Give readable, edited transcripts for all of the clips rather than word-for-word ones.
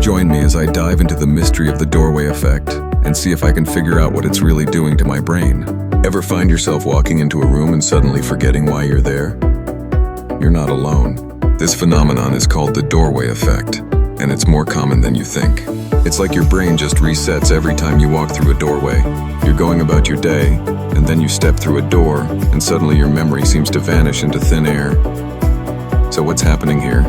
Join me as I dive into the mystery of the doorway effect and see if I can figure out what it's really doing to my brain. Ever find yourself walking into a room and suddenly forgetting why you're there? You're not alone. This phenomenon is called the doorway effect, and it's more common than you think. It's like your brain just resets every time you walk through a doorway. You're going about your day, and then you step through a door, and suddenly your memory seems to vanish into thin air. So what's happening here?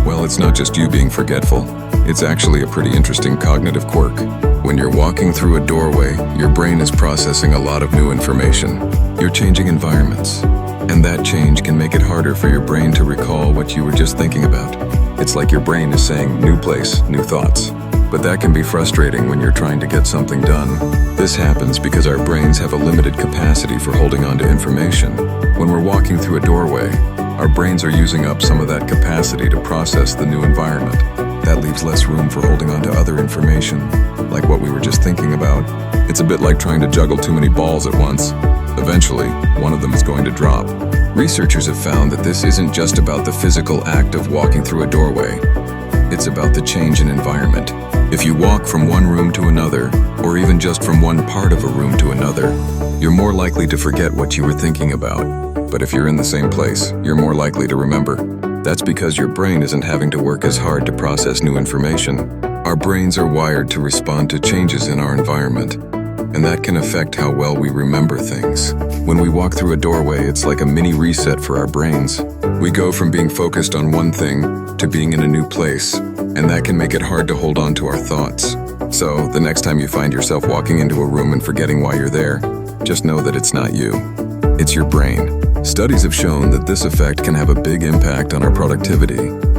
Well, it's not just you being forgetful. It's actually a pretty interesting cognitive quirk. When you're walking through a doorway, your brain is processing a lot of new information. You're changing environments, and that change can make it harder for your brain to recall what you were just thinking about. It's like your brain is saying, new place, new thoughts. But that can be frustrating when you're trying to get something done. This happens because our brains have a limited capacity for holding on to information. When we're walking through a doorway, our brains are using up some of that capacity to process the new environment. That leaves less room for holding on to other information, like what we were just thinking about. It's a bit like trying to juggle too many balls at once. Eventually, one of them is going to drop. Researchers have found that this isn't just about the physical act of walking through a doorway. It's about the change in environment. If you walk from one room to another, or even just from one part of a room to another, you're more likely to forget what you were thinking about. But if you're in the same place, you're more likely to remember. That's because your brain isn't having to work as hard to process new information. Our brains are wired to respond to changes in our environment, and that can affect how well we remember things. When we walk through a doorway, it's like a mini reset for our brains. We go from being focused on one thing to being in a new place, and that can make it hard to hold on to our thoughts. So, the next time you find yourself walking into a room and forgetting why you're there, just know that it's not you. It's your brain. Studies have shown that this effect can have a big impact on our productivity.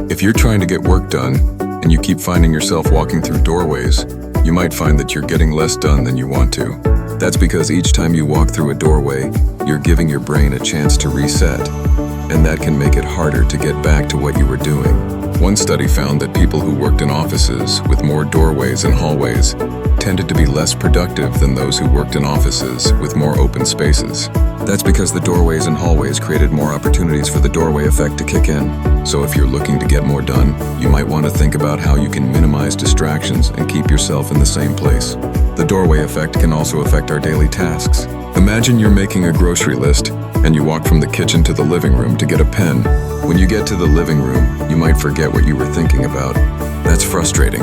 If you're trying to get work done, and you keep finding yourself walking through doorways, you might find that you're getting less done than you want to. That's because each time you walk through a doorway, you're giving your brain a chance to reset, and that can make it harder to get back to what you were doing. One study found that people who worked in offices with more doorways and hallways tended to be less productive than those who worked in offices with more open spaces. That's because the doorways and hallways created more opportunities for the doorway effect to kick in. So if you're looking to get more done, you might want to think about how you can minimize distractions and keep yourself in the same place. The doorway effect can also affect our daily tasks. Imagine you're making a grocery list, and you walk from the kitchen to the living room to get a pen. When you get to the living room, you might forget what you were thinking about. That's frustrating,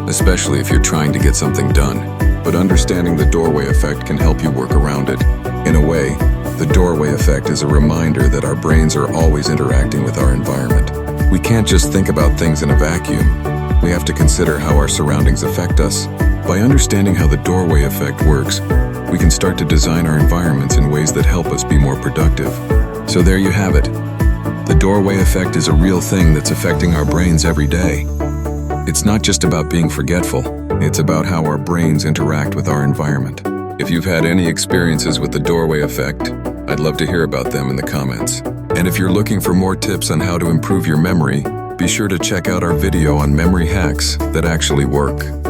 especially if you're trying to get something done. But understanding the doorway effect can help you work around it. In a way, the doorway effect is a reminder that our brains are always interacting with our environment. We can't just think about things in a vacuum. We have to consider how our surroundings affect us. By understanding how the doorway effect works, we can start to design our environments in ways that help us be more productive. So there you have it. The doorway effect is a real thing that's affecting our brains every day. It's not just about being forgetful, it's about how our brains interact with our environment. If you've had any experiences with the doorway effect, I'd love to hear about them in the comments. And if you're looking for more tips on how to improve your memory, be sure to check out our video on memory hacks that actually work.